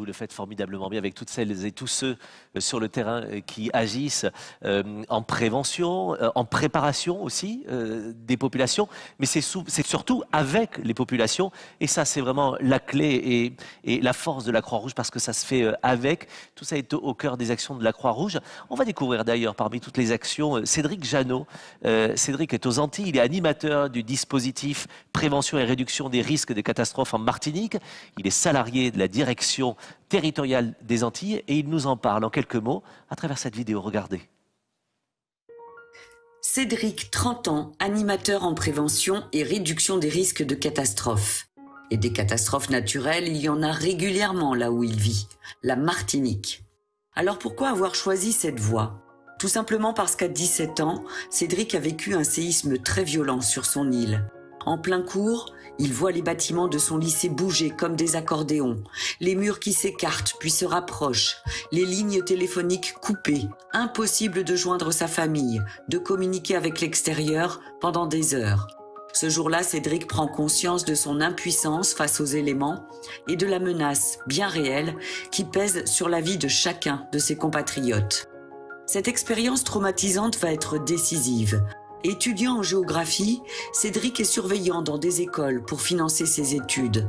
vous le faites formidablement bien avec toutes celles et tous ceux sur le terrain qui agissent en prévention, en préparation aussi des populations, mais c'est surtout avec les populations. Et ça, c'est vraiment la clé et la force de la Croix-Rouge, parce que ça se fait avec. Tout ça est au cœur des actions de la Croix-Rouge. On va découvrir d'ailleurs parmi toutes les actions Cédric Jeannot. Cédric est aux Antilles, il est animateur du dispositif prévention et réduction des risques de catastrophes en Martinique. Il est salarié de la direction territoriale des Antilles et il nous en parle en quelques mots à travers cette vidéo. Regardez. Cédric, 30 ans, animateur en prévention et réduction des risques de catastrophes. Et des catastrophes naturelles, il y en a régulièrement là où il vit, la Martinique. Alors pourquoi avoir choisi cette voie ? Tout simplement parce qu'à 17 ans, Cédric a vécu un séisme très violent sur son île. En plein cours, il voit les bâtiments de son lycée bouger comme des accordéons, les murs qui s'écartent puis se rapprochent, les lignes téléphoniques coupées, impossible de joindre sa famille, de communiquer avec l'extérieur pendant des heures. Ce jour-là, Cédric prend conscience de son impuissance face aux éléments et de la menace bien réelle qui pèse sur la vie de chacun de ses compatriotes. Cette expérience traumatisante va être décisive. Étudiant en géographie, Cédric est surveillant dans des écoles pour financer ses études.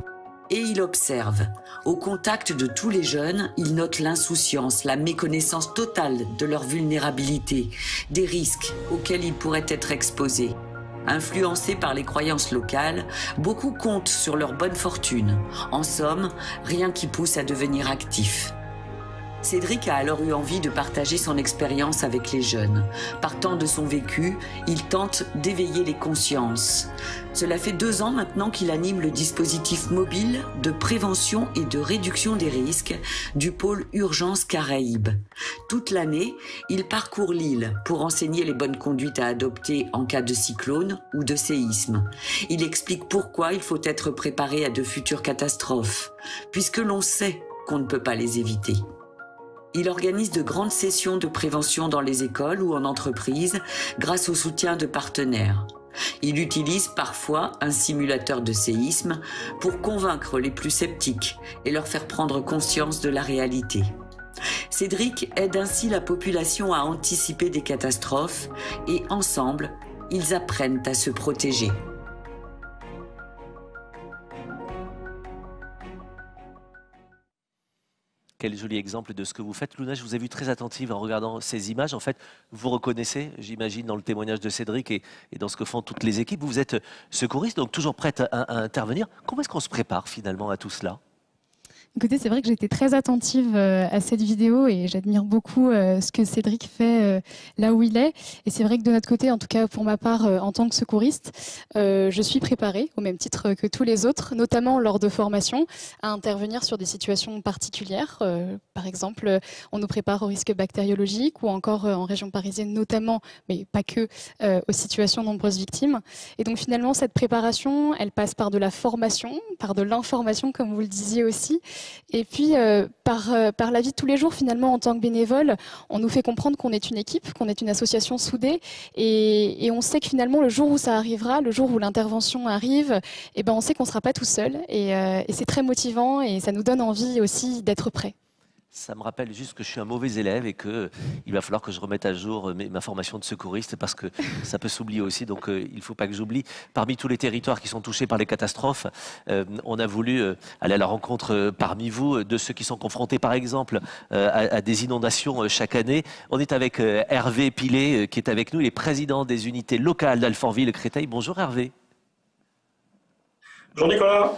Et il observe. Au contact de tous les jeunes, il note l'insouciance, la méconnaissance totale de leur vulnérabilité, des risques auxquels ils pourraient être exposés. Influencés par les croyances locales, beaucoup comptent sur leur bonne fortune. En somme, rien qui pousse à devenir actif. Cédric a alors eu envie de partager son expérience avec les jeunes. Partant de son vécu, il tente d'éveiller les consciences. Cela fait 2 ans maintenant qu'il anime le dispositif mobile de prévention et de réduction des risques du pôle Urgence Caraïbes. Toute l'année, il parcourt l'île pour enseigner les bonnes conduites à adopter en cas de cyclone ou de séisme. Il explique pourquoi il faut être préparé à de futures catastrophes, puisque l'on sait qu'on ne peut pas les éviter. Il organise de grandes sessions de prévention dans les écoles ou en entreprise grâce au soutien de partenaires. Il utilise parfois un simulateur de séisme pour convaincre les plus sceptiques et leur faire prendre conscience de la réalité. Cédric aide ainsi la population à anticiper des catastrophes et ensemble, ils apprennent à se protéger. Quel joli exemple de ce que vous faites. Luna, je vous ai vu très attentive en regardant ces images. En fait, vous reconnaissez, j'imagine, dans le témoignage de Cédric et dans ce que font toutes les équipes. Vous êtes secouriste, donc toujours prête à intervenir. Comment est-ce qu'on se prépare finalement à tout cela ? Écoutez, c'est vrai que j'étais très attentive à cette vidéo et j'admire beaucoup ce que Cédric fait là où il est. Et c'est vrai que de notre côté, en tout cas pour ma part, en tant que secouriste, je suis préparée au même titre que tous les autres, notamment lors de formations, à intervenir sur des situations particulières. Par exemple, on nous prépare aux risques bactériologiques ou encore en région parisienne notamment, mais pas que, aux situations de nombreuses victimes. Et donc finalement, cette préparation, elle passe par de la formation, par de l'information, comme vous le disiez aussi. Et puis, par la vie de tous les jours, finalement, en tant que bénévole, on nous fait comprendre qu'on est une équipe, qu'on est une association soudée. Et on sait que finalement, le jour où ça arrivera, le jour où l'intervention arrive, eh ben, on sait qu'on ne sera pas tout seul. Et c'est très motivant et ça nous donne envie aussi d'être prêts. Ça me rappelle juste que je suis un mauvais élève et qu'il va falloir que je remette à jour ma formation de secouriste parce que ça peut s'oublier aussi, donc il ne faut pas que j'oublie. Parmi tous les territoires qui sont touchés par les catastrophes, on a voulu aller à la rencontre parmi vous de ceux qui sont confrontés par exemple à des inondations chaque année. On est avec Hervé Pilet qui est avec nous, il est président des unités locales d'Alfortville-Créteil. Bonjour Hervé. Bonjour Nicolas.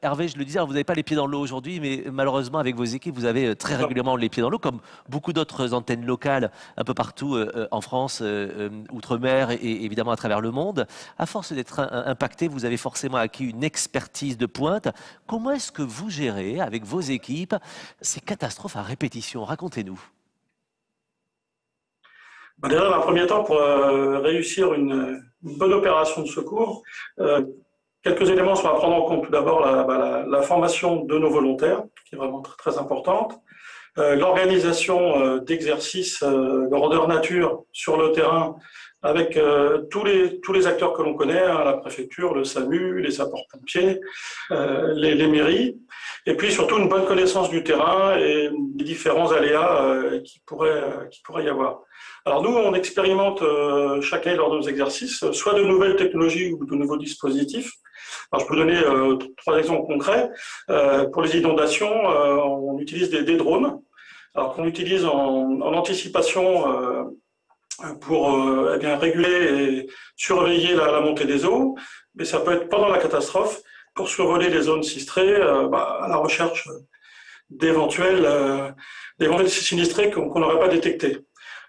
Hervé, je le disais, vous n'avez pas les pieds dans l'eau aujourd'hui, mais malheureusement avec vos équipes, vous avez très régulièrement les pieds dans l'eau, comme beaucoup d'autres antennes locales un peu partout en France, outre-mer et évidemment à travers le monde. À force d'être impacté, vous avez forcément acquis une expertise de pointe. Comment est-ce que vous gérez avec vos équipes ces catastrophes à répétition? Racontez-nous. Déjà, dans un premier temps, pour réussir une bonne opération de secours, quelques éléments sont à prendre en compte. Tout d'abord, la formation de nos volontaires, qui est vraiment très, très importante. l'organisation d'exercices grandeur nature sur le terrain avec tous les acteurs que l'on connaît, hein, la préfecture, le SAMU, les sapeurs-pompiers, les mairies, et puis surtout une bonne connaissance du terrain et des différents aléas qui pourraient y avoir. Alors nous, on expérimente chaque année lors de nos exercices, soit de nouvelles technologies ou de nouveaux dispositifs. Alors, je peux donner 3 exemples concrets. Pour les inondations, on utilise des drones, alors qu'on utilise en anticipation pour eh bien, réguler et surveiller la montée des eaux, mais ça peut être pendant la catastrophe pour survoler les zones sistrées à la recherche d'éventuels sinistrés qu'on n'aurait pas détectés.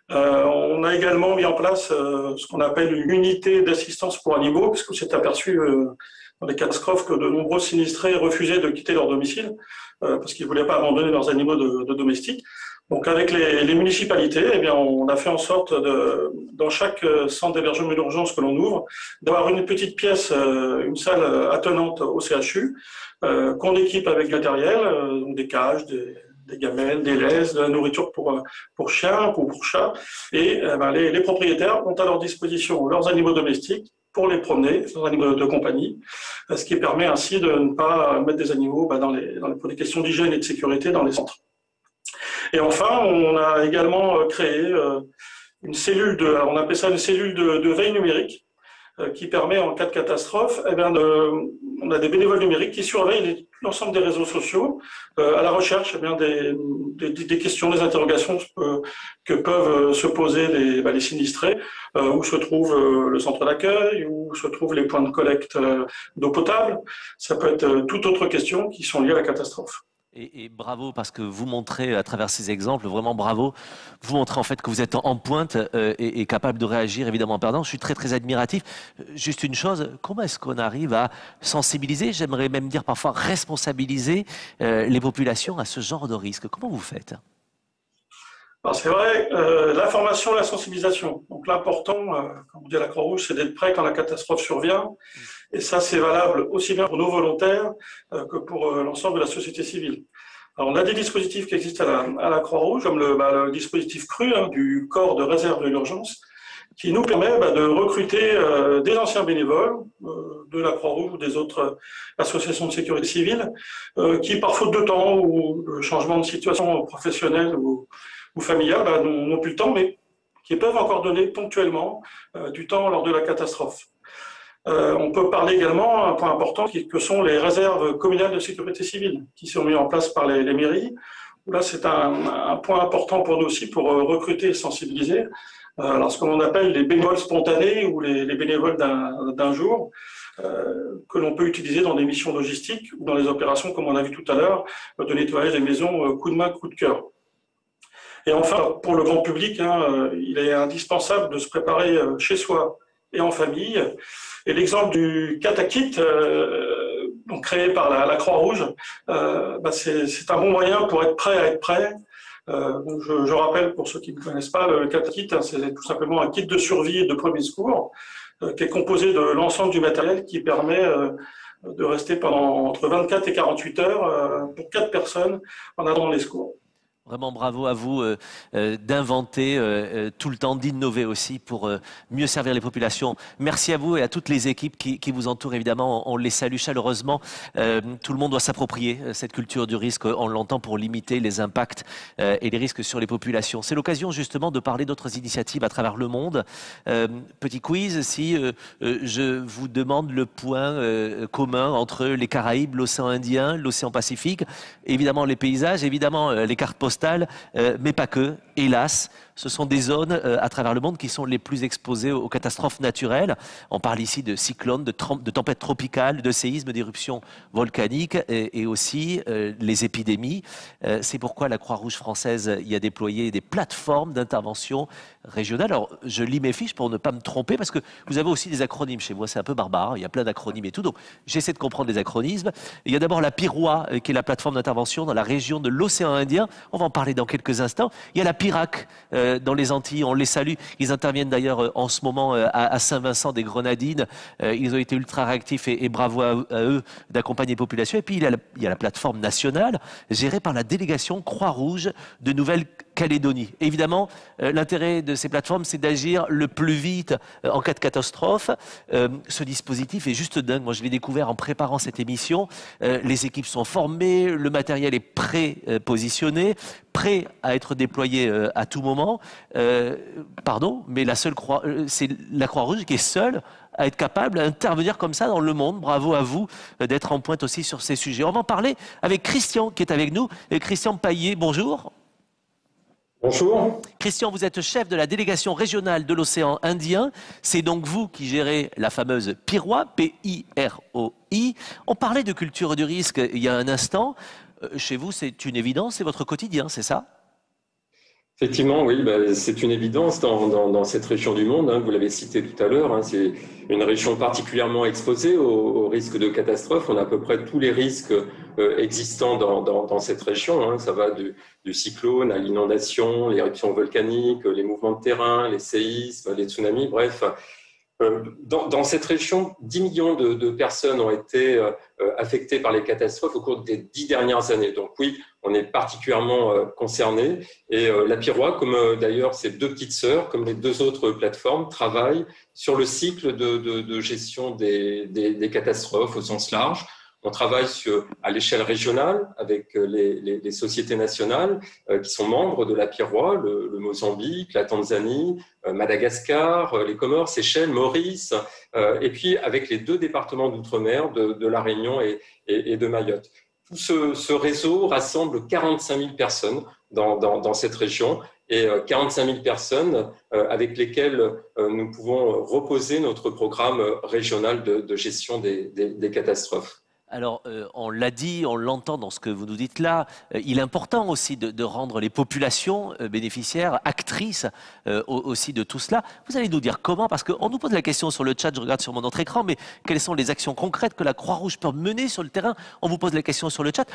On a également mis en place ce qu'on appelle une unité d'assistance pour animaux, puisqu'on s'est aperçu dans les catastrophes que de nombreux sinistrés refusaient de quitter leur domicile parce qu'ils ne voulaient pas abandonner leurs animaux de domestiques. Donc avec les municipalités, eh bien, on a fait en sorte dans chaque centre d'hébergement d'urgence que l'on ouvre, d'avoir une petite pièce, une salle attenante au CHU, qu'on équipe avec du matériel, donc des cages, des gamelles, des laises, de la nourriture pour chiens ou pour chats. Et les propriétaires ont à leur disposition leurs animaux domestiques pour les promener, leurs animaux de compagnie, ce qui permet ainsi de ne pas mettre des animaux pour des questions d'hygiène et de sécurité dans les centres. Et enfin, on a également créé une cellule on appelle ça une cellule de veille numérique, qui permet en cas de catastrophe, on a des bénévoles numériques qui surveillent l'ensemble des réseaux sociaux à la recherche des questions, des interrogations que peuvent se poser les sinistrés, où se trouve le centre d'accueil, où se trouvent les points de collecte d'eau potable. Ça peut être toute autre question qui sont liées à la catastrophe. Et bravo, parce que vous montrez à travers ces exemples, vraiment bravo, vous montrez en fait que vous êtes en pointe et capable de réagir évidemment en perdant. Je suis très très admiratif. Juste une chose, comment est-ce qu'on arrive à sensibiliser, j'aimerais même dire parfois responsabiliser les populations à ce genre de risque? Comment vous faites? C'est vrai, l'information, la sensibilisation. Donc l'important, comme on dit à la Croix-Rouge, c'est d'être prêt quand la catastrophe survient. Et ça, c'est valable aussi bien pour nos volontaires que pour l'ensemble de la société civile. Alors, on a des dispositifs qui existent à la Croix-Rouge, comme le dispositif CRU, du corps de réserve de l'urgence, qui nous permet de recruter des anciens bénévoles de la Croix-Rouge ou des autres associations de sécurité civile, qui, par faute de temps ou changement de situation professionnelle ou familiale, n'ont plus le temps, mais qui peuvent encore donner ponctuellement du temps lors de la catastrophe. On peut parler également, un point important, que sont les réserves communales de sécurité civile, qui sont mises en place par les mairies. Là, c'est un point important pour nous aussi, pour recruter et sensibiliser. Alors, ce que l'on appelle les bénévoles spontanés ou les bénévoles d'un jour, que l'on peut utiliser dans des missions logistiques ou dans les opérations, comme on a vu tout à l'heure, de nettoyage des maisons coup de main, coup de cœur. Et enfin, pour le grand public, il est indispensable de se préparer chez soi et en famille. Et l'exemple du Katakit, créé par la Croix-Rouge, c'est un bon moyen pour être prêt à être prêt. Je rappelle, pour ceux qui ne connaissent pas, le Katakit, c'est tout simplement un kit de survie et de premier secours qui est composé de l'ensemble du matériel qui permet de rester pendant entre 24 et 48 heures pour 4 personnes en attendant les secours. Vraiment bravo à vous d'inventer tout le temps, d'innover aussi pour mieux servir les populations. Merci à vous et à toutes les équipes qui vous entourent, évidemment. On les salue chaleureusement. Tout le monde doit s'approprier cette culture du risque, on l'entend, pour limiter les impacts et les risques sur les populations. C'est l'occasion justement de parler d'autres initiatives à travers le monde. Petit quiz, si je vous demande le point commun entre les Caraïbes, l'océan Indien, l'océan Pacifique, évidemment les paysages, évidemment les cartes postales, mais pas que, hélas. Ce sont des zones à travers le monde qui sont les plus exposées aux catastrophes naturelles. On parle ici de cyclones, de tempêtes tropicales, de séismes, d'éruptions volcaniques et aussi les épidémies. C'est pourquoi la Croix-Rouge française y a déployé des plateformes d'intervention régionales. Alors, je lis mes fiches pour ne pas me tromper parce que vous avez aussi des acronymes chez moi. C'est un peu barbare, il y a plein d'acronymes et tout. Donc, j'essaie de comprendre les acronymes. Il y a d'abord la PIROA, qui est la plateforme d'intervention dans la région de l'océan Indien. On va en parler dans quelques instants. Il y a la PIRAC, dans les Antilles. On les salue. Ils interviennent d'ailleurs en ce moment à Saint-Vincent des Grenadines. Ils ont été ultra réactifs et bravo à eux d'accompagner les populations. Et puis, il y a la plateforme nationale gérée par la délégation Croix-Rouge de Nouvelle-Calédonie. Évidemment, l'intérêt de ces plateformes, c'est d'agir le plus vite en cas de catastrophe. Ce dispositif est juste dingue. Moi, je l'ai découvert en préparant cette émission. Les équipes sont formées, le matériel est pré-positionné, prêt à être déployé à tout moment. Pardon, mais c'est la Croix-Rouge qui est seule à être capable d'intervenir comme ça dans le monde. Bravo à vous d'être en pointe aussi sur ces sujets. On va en parler avec Christian qui est avec nous. Et Christian Paillet, bonjour. Bonjour. Christian, vous êtes chef de la délégation régionale de l'océan Indien. C'est donc vous qui gérez la fameuse PIROI, P-I-R-O-I. On parlait de culture du risque il y a un instant. Chez vous, c'est une évidence, c'est votre quotidien, c'est ça? Effectivement, oui, c'est une évidence dans cette région du monde. Vous l'avez cité tout à l'heure, c'est une région particulièrement exposée au risque de catastrophe. On a à peu près tous les risques existants dans cette région. Ça va du cyclone à l'inondation, l'éruption volcanique, les mouvements de terrain, les séismes, les tsunamis, bref. Dans cette région, 10 millions de personnes ont été affectées par les catastrophes au cours des 10 dernières années. Donc oui, on est particulièrement concernés. Et la PIROI, comme d'ailleurs ses deux petites sœurs, comme les deux autres plateformes, travaillent sur le cycle de gestion des catastrophes au sens large. On travaille à l'échelle régionale avec les sociétés nationales qui sont membres de la PIROI, le Mozambique, la Tanzanie, Madagascar, les Comores, Seychelles, Maurice, et puis avec les deux départements d'outre-mer de La Réunion et de Mayotte. Tout ce réseau rassemble 45 000 personnes dans cette région et 45 000 personnes avec lesquelles nous pouvons reposer notre programme régional de gestion des catastrophes. Alors, on l'a dit, on l'entend dans ce que vous nous dites là, il est important aussi de rendre les populations bénéficiaires, actrices aussi de tout cela. Vous allez nous dire comment, parce qu'on nous pose la question sur le chat, je regarde sur mon autre écran, mais quelles sont les actions concrètes que la Croix-Rouge peut mener sur le terrain? On vous pose la question sur le chat.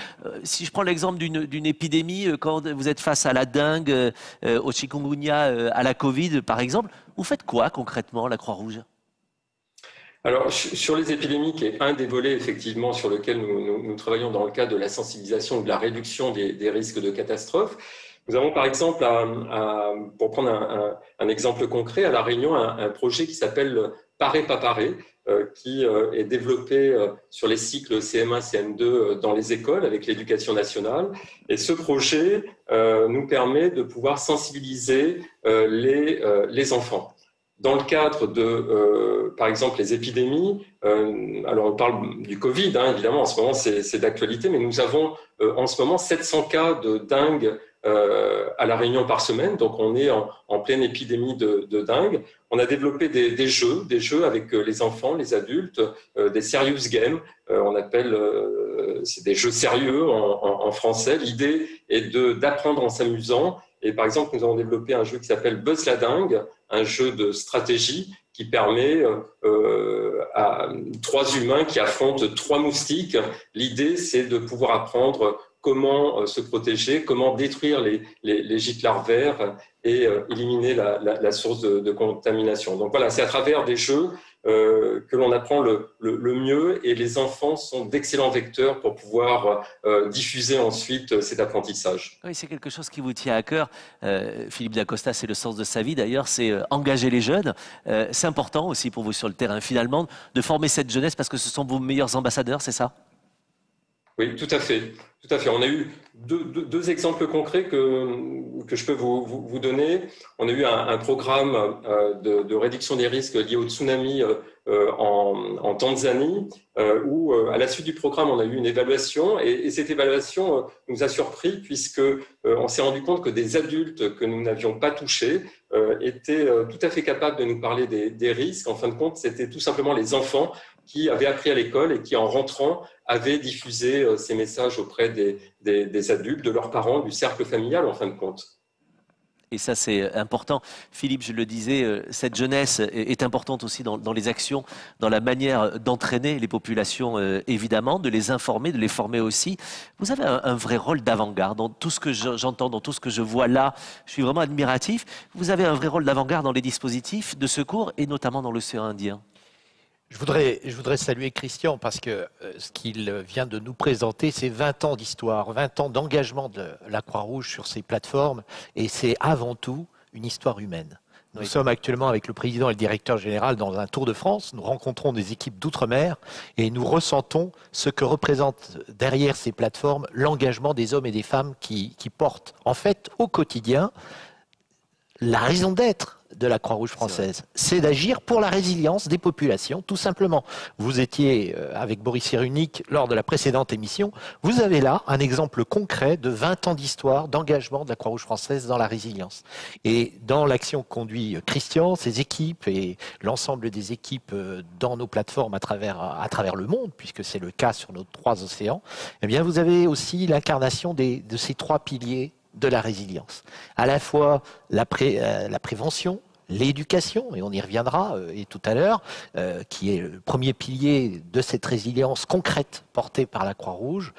Si je prends l'exemple d'une épidémie, quand vous êtes face à la dengue, au chikungunya, à la Covid par exemple, vous faites quoi concrètement, la Croix-Rouge? Alors, sur les épidémies, qui est un des volets effectivement sur lequel nous travaillons dans le cadre de la sensibilisation ou de la réduction des risques de catastrophe, nous avons par exemple, pour prendre un exemple concret, à La Réunion, un projet qui s'appelle Paré pas paré, qui est développé sur les cycles CM1, CM2 dans les écoles avec l'éducation nationale. Et ce projet nous permet de pouvoir sensibiliser les enfants. Dans le cadre de, par exemple, les épidémies, alors on parle du Covid, évidemment, en ce moment c'est d'actualité, mais nous avons en ce moment 700 cas de dengue à La Réunion par semaine, donc on est en pleine épidémie de dengue. On a développé des jeux avec les enfants, les adultes, des serious games, on appelle, c'est des jeux sérieux en français. L'idée est d'apprendre en s'amusant. Et par exemple, nous avons développé un jeu qui s'appelle Buzz la Dingue, un jeu de stratégie qui permet à 3 humains qui affrontent 3 moustiques. L'idée, c'est de pouvoir apprendre comment se protéger, comment détruire les gîtes larvaires et éliminer la source de contamination. Donc voilà, c'est à travers des jeux que l'on apprend le mieux, et les enfants sont d'excellents vecteurs pour pouvoir diffuser ensuite cet apprentissage. Oui, c'est quelque chose qui vous tient à cœur. Philippe Dacosta, c'est le sens de sa vie d'ailleurs, c'est engager les jeunes. C'est important aussi pour vous sur le terrain finalement de former cette jeunesse parce que ce sont vos meilleurs ambassadeurs, c'est ça? Oui, tout à fait. Tout à fait. On a eu deux exemples concrets que je peux vous donner. On a eu un programme de réduction des risques liés au tsunami en Tanzanie, où à la suite du programme, on a eu une évaluation, et cette évaluation nous a surpris puisque on s'est rendu compte que des adultes que nous n'avions pas touchés étaient tout à fait capables de nous parler des risques. En fin de compte, c'était tout simplement les enfants qui avaient appris à l'école et qui, en rentrant, avaient diffusé ces messages auprès des adultes, de leurs parents, du cercle familial, en fin de compte. Et ça, c'est important. Philippe, je le disais, cette jeunesse est importante aussi dans les actions, dans la manière d'entraîner les populations, évidemment, de les informer, de les former aussi. Vous avez un vrai rôle d'avant-garde. Dans tout ce que j'entends, dans tout ce que je vois là, je suis vraiment admiratif. Vous avez un vrai rôle d'avant-garde dans les dispositifs de secours et notamment dans l'océan Indien. Je voudrais saluer Christian parce que ce qu'il vient de nous présenter, c'est 20 ans d'histoire, 20 ans d'engagement de la Croix-Rouge sur ces plateformes et c'est avant tout une histoire humaine. Nous sommes actuellement avec le président et le directeur général dans un tour de France. Nous rencontrons des équipes d'outre-mer et nous ressentons ce que représente derrière ces plateformes l'engagement des hommes et des femmes qui portent en fait au quotidien la raison d'être de la Croix-Rouge française, c'est d'agir pour la résilience des populations, tout simplement. Vous étiez avec Boris Cyrulnik lors de la précédente émission. Vous avez là un exemple concret de 20 ans d'histoire, d'engagement de la Croix-Rouge française dans la résilience. Et dans l'action que conduit Christian, ses équipes et l'ensemble des équipes dans nos plateformes à travers le monde, puisque c'est le cas sur nos 3 océans, eh bien vous avez aussi l'incarnation de ces 3 piliers de la résilience. À la fois la prévention, l'éducation, et on y reviendra et tout à l'heure, qui est le premier pilier de cette résilience concrète portée par la Croix-Rouge,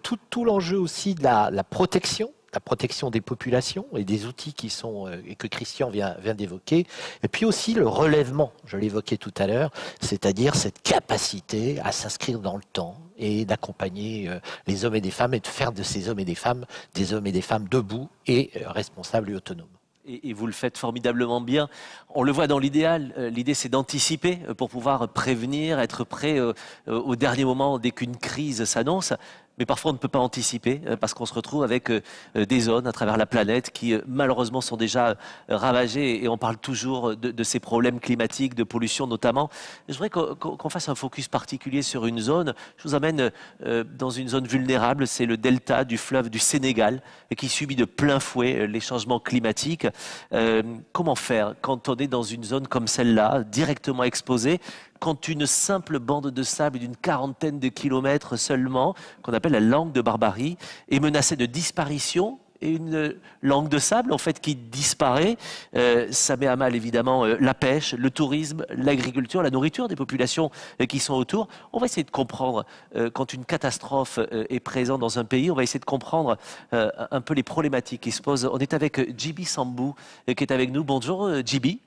tout l'enjeu aussi de la protection des populations et des outils qui sont et que Christian vient d'évoquer, et puis aussi le relèvement, je l'évoquais tout à l'heure, c'est-à-dire cette capacité à s'inscrire dans le temps et d'accompagner les hommes et des femmes et de faire de ces hommes et des femmes debout et responsables et autonomes. Et vous le faites formidablement bien. On le voit dans l'idéal. L'idée, c'est d'anticiper pour pouvoir prévenir, être prêt au dernier moment dès qu'une crise s'annonce. Mais parfois, on ne peut pas anticiper parce qu'on se retrouve avec des zones à travers la planète qui, malheureusement, sont déjà ravagées. Et on parle toujours de ces problèmes climatiques, de pollution notamment. Je voudrais qu'on fasse un focus particulier sur une zone. Je vous amène dans une zone vulnérable. C'est le delta du fleuve du Sénégal qui subit de plein fouet les changements climatiques. Comment faire quand on est dans une zone comme celle-là, directement exposée, quand une simple bande de sable d'une 40aine de kilomètres seulement, qu'on appelle la langue de Barbarie, est menacée de disparition, et une langue de sable en fait qui disparaît, ça met à mal évidemment la pêche, le tourisme, l'agriculture, la nourriture des populations qui sont autour. On va essayer de comprendre quand une catastrophe est présente dans un pays, on va essayer de comprendre un peu les problématiques qui se posent. On est avec Djiby Sambou qui est avec nous. Bonjour Djiby.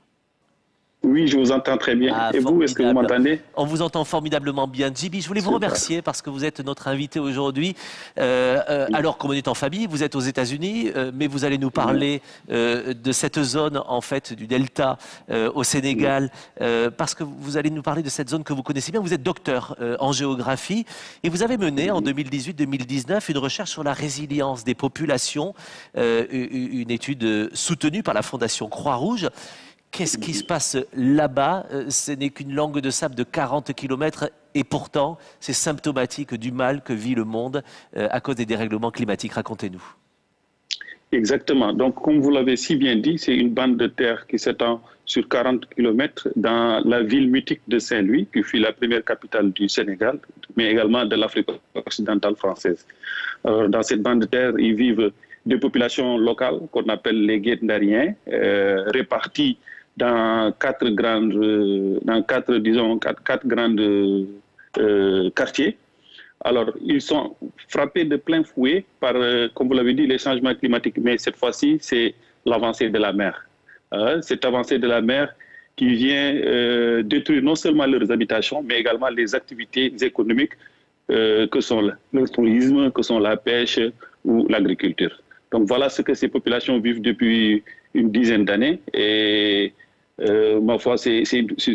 Oui, je vous entends très bien. Ah, et vous, est-ce que vous m'entendez? On vous entend formidablement bien. Djiby, je voulais vous remercier parce que vous êtes notre invité aujourd'hui. Alors, comme on est en famille, vous êtes aux États-Unis, mais vous allez nous parler de cette zone, en fait, du delta au Sénégal, parce que vous allez nous parler de cette zone que vous connaissez bien. Vous êtes docteur en géographie et vous avez mené en 2018-2019 une recherche sur la résilience des populations, une étude soutenue par la Fondation Croix-Rouge. Qu'est-ce qui se passe là-bas? Ce n'est qu'une langue de sable de 40 km et pourtant, c'est symptomatique du mal que vit le monde à cause des dérèglements climatiques. Racontez-nous. Exactement. Donc, comme vous l'avez si bien dit, c'est une bande de terre qui s'étend sur 40 km dans la ville mythique de Saint-Louis, qui fut la première capitale du Sénégal, mais également de l'Afrique occidentale française. Alors, dans cette bande de terre, ils vivent des populations locales qu'on appelle les Guet-Ndariens, réparties dans quatre grandes quartiers. Alors, ils sont frappés de plein fouet par, comme vous l'avez dit, les changements climatiques. Mais cette fois-ci, c'est l'avancée de la mer. Cette avancée de la mer qui vient détruire non seulement leurs habitations, mais également les activités économiques que sont le tourisme, que sont la pêche ou l'agriculture. Donc voilà ce que ces populations vivent depuis une dizaine d'années. Et ma foi, c'est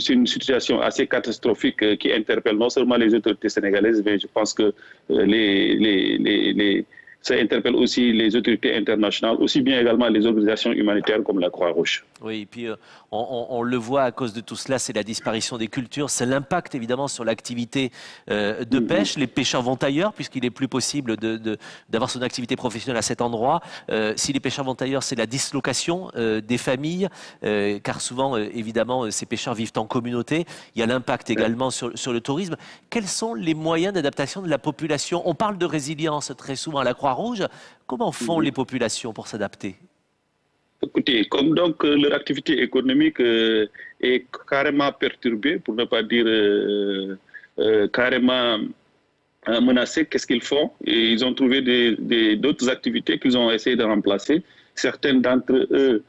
une situation assez catastrophique qui interpelle non seulement les autorités sénégalaises, mais je pense que ça interpelle aussi les autorités internationales, aussi bien également les organisations humanitaires comme la Croix-Rouge. Oui, et puis on le voit à cause de tout cela, c'est la disparition des cultures, c'est l'impact évidemment sur l'activité de pêche. Les pêcheurs vont ailleurs puisqu'il n'est plus possible d'avoir son activité professionnelle à cet endroit. Si les pêcheurs vont ailleurs, c'est la dislocation des familles, car souvent évidemment ces pêcheurs vivent en communauté. Il y a l'impact également sur le tourisme. Quels sont les moyens d'adaptation de la population? On parle de résilience très souvent à la Croix-Rouge. Comment font les populations pour s'adapter? Écoutez, comme donc leur activité économique est carrément perturbée, pour ne pas dire carrément menacée, qu'est-ce qu'ils font? Et ils ont trouvé d'autres activités qu'ils ont essayé de remplacer. Certains d'entre eux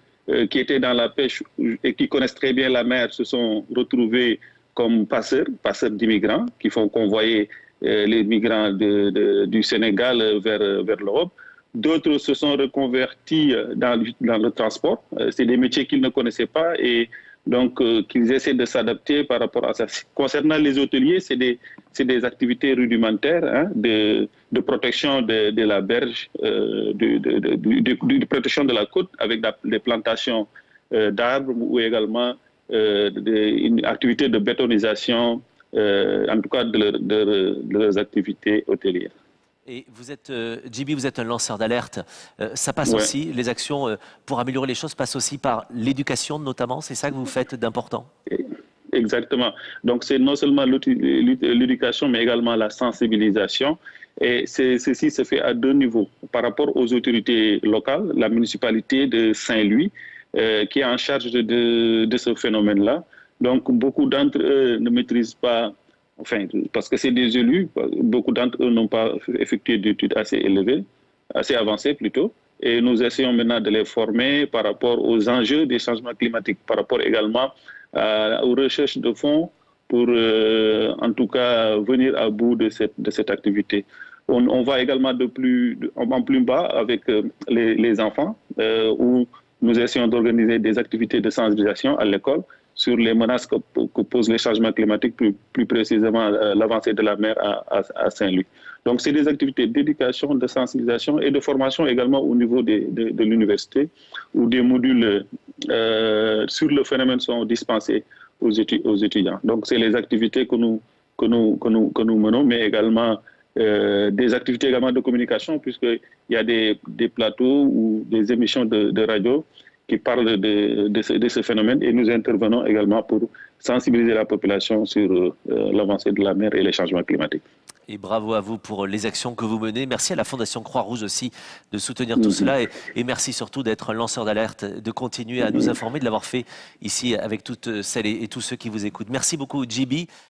qui étaient dans la pêche et qui connaissent très bien la mer se sont retrouvés comme passeurs d'immigrants qui font convoyer les migrants du Sénégal vers l'Europe. D'autres se sont reconvertis dans le transport. C'est des métiers qu'ils ne connaissaient pas et donc qu'ils essaient de s'adapter par rapport à ça. Concernant les hôteliers, c'est des activités rudimentaires hein, de protection de la berge, de protection de la côte avec des plantations d'arbres ou également une activité de bétonisation, en tout cas de leurs activités hôtelières. Et vous êtes, JB, vous êtes un lanceur d'alerte. Ça passe aussi, les actions pour améliorer les choses passent aussi par l'éducation notamment. C'est ça que vous faites d'important? Exactement. Donc c'est non seulement l'éducation, mais également la sensibilisation. Et ceci se fait à deux niveaux. Par rapport aux autorités locales, la municipalité de Saint-Louis, qui est en charge de ce phénomène-là. Donc beaucoup d'entre eux ne maîtrisent pas. Enfin, parce que c'est des élus, beaucoup d'entre eux n'ont pas effectué d'études assez élevées, assez avancées plutôt, et nous essayons maintenant de les former par rapport aux enjeux des changements climatiques, par rapport également aux recherches de fonds pour en tout cas venir à bout de cette activité. On va également en plus bas avec les enfants, où nous essayons d'organiser des activités de sensibilisation à l'école sur les menaces que posent les changements climatiques, plus précisément l'avancée de la mer à Saint-Louis. Donc, c'est des activités d'éducation, de sensibilisation et de formation également au niveau de l'université, où des modules sur le phénomène sont dispensés aux étudiants. Donc, c'est les activités que nous menons, mais également des activités également de communication, puisqu'il y a des plateaux ou des émissions de radio qui parlent de ce phénomène et nous intervenons également pour sensibiliser la population sur l'avancée de la mer et les changements climatiques. Et bravo à vous pour les actions que vous menez. Merci à la Fondation Croix-Rouge aussi de soutenir tout cela et merci surtout d'être un lanceur d'alerte, de continuer à nous informer, de l'avoir fait ici avec toutes celles et tous ceux qui vous écoutent. Merci beaucoup, JB.